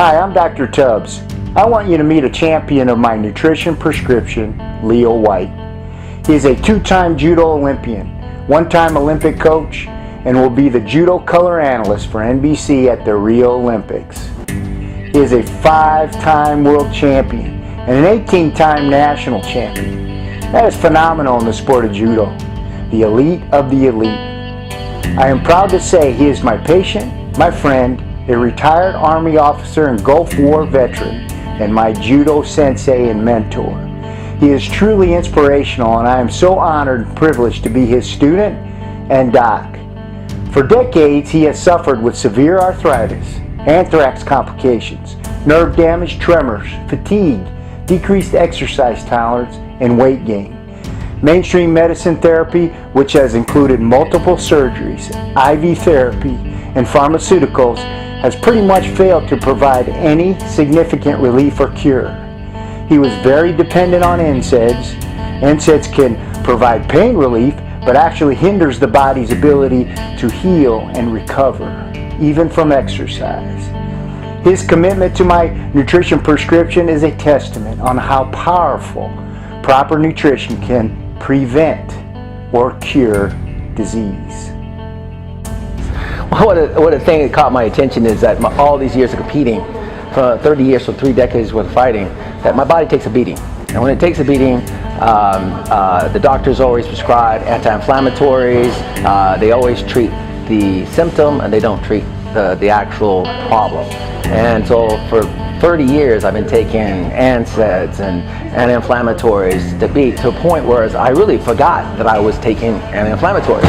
Hi, I'm Dr. Tubbs. I want you to meet a champion of my nutrition prescription, Leo White. He is a two-time Judo Olympian, one-time Olympic coach, and will be the Judo color analyst for NBC at the Rio Olympics. He is a 5-time world champion and an 18-time national champion. That is phenomenal in the sport of Judo, the elite of the elite. I am proud to say he is my patient, my friend, a retired Army officer and Gulf War veteran, and my Judo sensei and mentor. He is truly inspirational, and I am so honored and privileged to be his student and doc. For decades, he has suffered with severe arthritis, anthrax complications, nerve damage, tremors, fatigue, decreased exercise tolerance, and weight gain. Mainstream medicine therapy, which has included multiple surgeries, IV therapy, and pharmaceuticals, has pretty much failed to provide any significant relief or cure. He was very dependent on NSAIDs. NSAIDs can provide pain relief, but actually hinders the body's ability to heal and recover, even from exercise. His commitment to my nutrition prescription is a testament on how powerful proper nutrition can prevent or cure disease. What a thing that caught my attention is that all these years of competing, for 30 years, for 3 decades worth of fighting, that my body takes a beating. And when it takes a beating, the doctors always prescribe anti-inflammatories. They always treat the symptom and they don't treat the actual problem. And so for 30 years I've been taking NSAIDs and anti-inflammatories to a point where I really forgot that I was taking anti-inflammatories.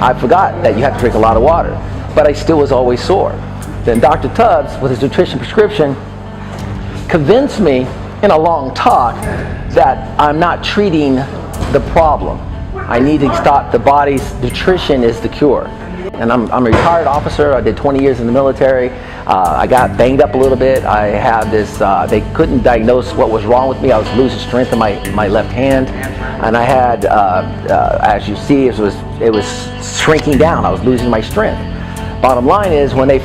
I forgot that you have to drink a lot of water, but I still was always sore. Then Dr. Tubbs, with his nutrition prescription, convinced me in a long talk that I'm not treating the problem. I need to stop. The body's nutrition is the cure. And I'm a retired officer. I did 20 years in the military. I got banged up a little bit. I had this, they couldn't diagnose what was wrong with me. I was losing strength in my left hand. And I had, as you see, it was shrinking down. I was losing my strength. Bottom line is, when they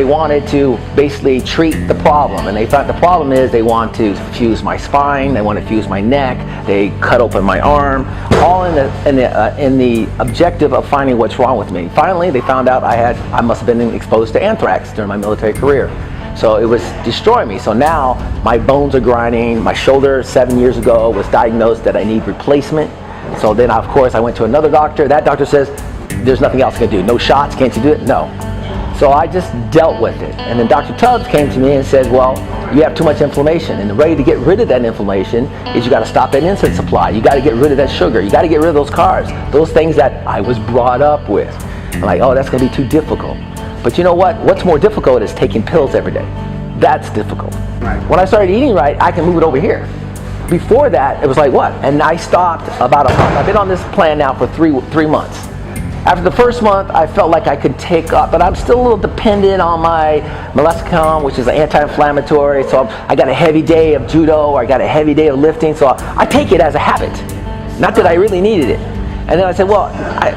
wanted to basically treat the problem, and they thought the problem is they want to fuse my spine, they want to fuse my neck, they cut open my arm, all in the objective of finding what's wrong with me. Finally, they found out I must have been exposed to anthrax during my military career. So it was destroying me. So now my bones are grinding. My shoulder 7 years ago was diagnosed that I need replacement. So then, of course, I went to another doctor. That doctor says, there's nothing else I can do. No shots, can't you do it? No. So I just dealt with it. And then Dr. Tubbs came to me and said, well, you have too much inflammation. And the way to get rid of that inflammation is you got to stop that insulin supply. You got to get rid of that sugar. You got to get rid of those carbs. Those things that I was brought up with. I'm like, oh, that's going to be too difficult. But you know what? What's more difficult is taking pills every day. That's difficult. Right. When I started eating right, I can move it over here. Before that, it was like, what? And I stopped about a month. I've been on this plan now for three months. After the first month, I felt like I could take up, but I'm still a little dependent on my molluscum, which is an anti-inflammatory. So I got a heavy day of judo, or I got a heavy day of lifting. So I take it as a habit, not that I really needed it. And then I said, well,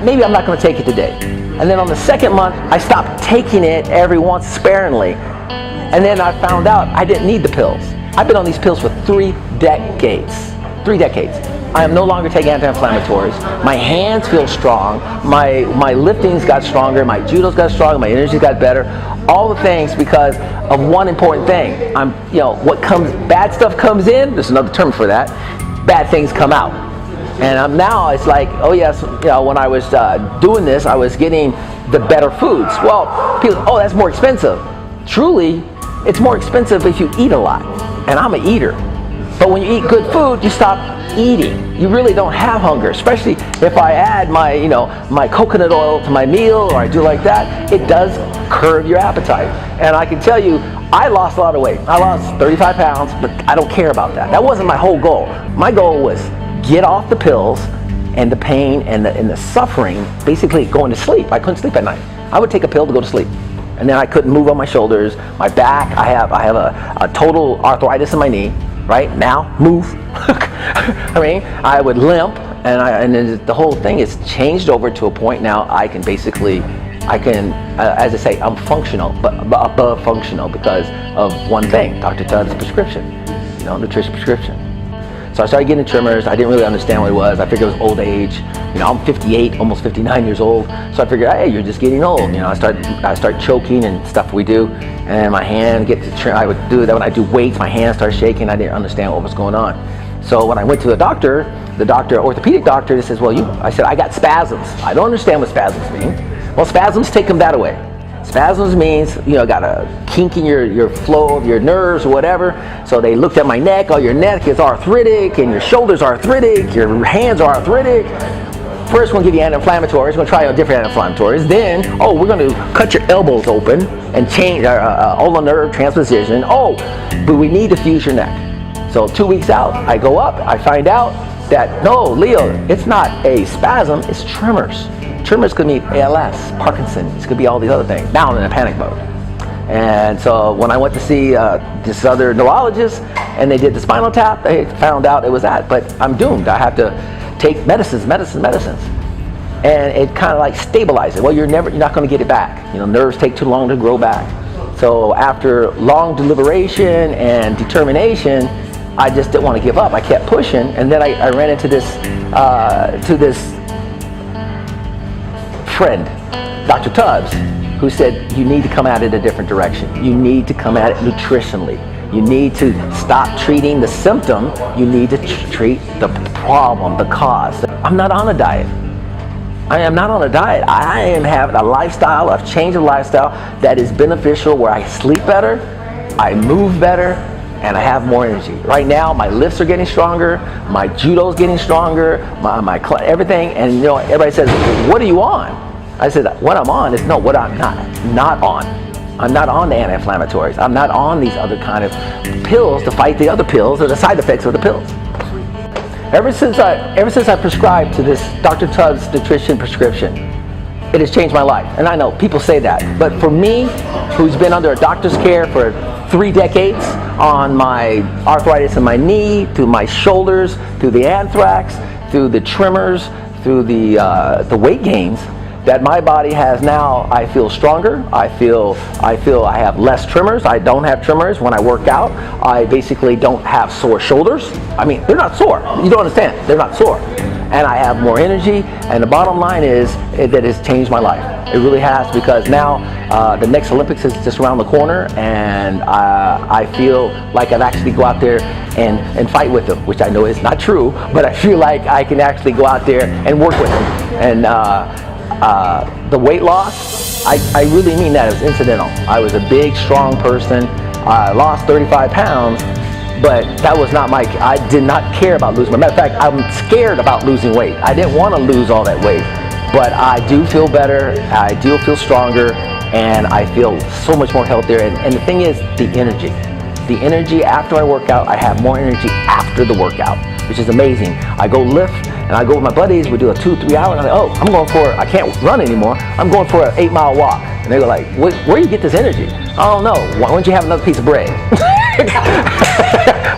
maybe I'm not going to take it today. And then on the second month, I stopped taking it every once sparingly. And then I found out I didn't need the pills. I've been on these pills for 3 decades. 3 decades. I am no longer taking anti-inflammatories. My hands feel strong. My liftings got stronger. My judo's got stronger. My energy got better. All the things because of one important thing. Bad stuff comes in. There's another term for that. Bad things come out. And now it's like, oh yes, when I was doing this, I was getting the better foods. Well, people, oh, that's more expensive. Truly, it's more expensive if you eat a lot. And I'm an eater. But when you eat good food, you stop eating. You really don't have hunger, especially if I add my coconut oil to my meal, or I do like that. It does curb your appetite. And I can tell you, I lost a lot of weight. I lost 35 pounds, but I don't care about that. That wasn't my whole goal. My goal was get off the pills and the pain and the suffering, basically going to sleep. I couldn't sleep at night. I would take a pill to go to sleep. And then I couldn't move on my shoulders, my back. I have a total arthritis in my knee. Right now, move. I mean, I would limp, and then the whole thing is changed over to a point now I can basically I can, as I say, I'm functional, but above functional because of one thing, Dr. Tubbs' prescription, nutrition prescription. So I started getting tremors. I didn't really understand what it was. I figured it was old age. I'm 58, almost 59 years old. So I figured, hey, you're just getting old. I start choking and stuff we do, and my hand I would do that when I do weights. My hand started shaking. I didn't understand what was going on. So when I went to the doctor, orthopedic doctor, he says, I said, I got spasms. I don't understand what spasms mean. Well, spasms take them that away. Spasms means, got a kink in your flow of your nerves or whatever. So they looked at my neck. Oh, your neck is arthritic and your shoulders are arthritic. Your hands are arthritic. First, we're going to give you anti-inflammatories. We're going to try out different anti-inflammatories. Then, we're going to cut your elbows open and change ulnar nerve transposition. But we need to fuse your neck. So 2 weeks out, I go up. I find out that, no, Leo, it's not a spasm. It's tremors. Tremors could mean ALS, Parkinson's, it could be all these other things. Now I'm in a panic mode. And so when I went to see this other neurologist and they did the spinal tap, they found out it was that. But I'm doomed. I have to take medicines. And it kind of like stabilizes it. Well, you're not going to get it back. Nerves take too long to grow back. So after long deliberation and determination, I just didn't want to give up. I kept pushing, and then I ran into this friend, Dr. Tubbs, who said, you need to come at it a different direction. You need to come at it nutritionally. You need to stop treating the symptom. You need to treat the problem, the cause. I'm not on a diet. I am not on a diet. I am having a lifestyle, I've changed a lifestyle that is beneficial, where I sleep better, I move better, and I have more energy. Right now, my lifts are getting stronger, my judo's getting stronger, everything, and everybody says, what are you on? I said, what I'm on is what I'm not on. I'm not on the anti-inflammatories. I'm not on these other kind of pills to fight the other pills or the side effects of the pills. Ever since I prescribed to this Dr. Tubbs nutrition prescription, it has changed my life. And I know people say that, but for me, who's been under a doctor's care for 3 decades, on my arthritis in my knee, through my shoulders, through the anthrax, through the tremors, through the weight gains, that my body has now, I feel stronger. I feel I have less tremors. I don't have tremors when I work out. I basically don't have sore shoulders. I mean, they're not sore. You don't understand. They're not sore. And I have more energy. And the bottom line is that it's changed my life. It really has, because now the next Olympics is just around the corner, and I feel like I've actually go out there and fight with them, which I know is not true, but I feel like I can actually go out there and work with them. And the weight loss, I really mean that. It was incidental. I was a big, strong person. I lost 35 pounds, but that was not I did not care about losing. Matter of fact, I'm scared about losing weight. I didn't want to lose all that weight, but I do feel better. I do feel stronger, and I feel so much more healthier. And the thing is, the energy. The energy after I work out, I have more energy after the workout, which is amazing. I go lift, and I go with my buddies, we do a 2-3 hour, and I'm like, I'm going for, I can't run anymore, I'm going for an 8-mile walk. And they go like, where do you get this energy? I don't know. Why don't you have another piece of bread?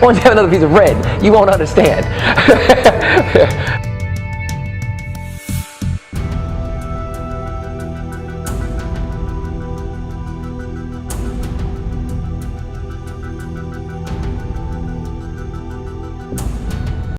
Why don't you have another piece of bread? You won't understand.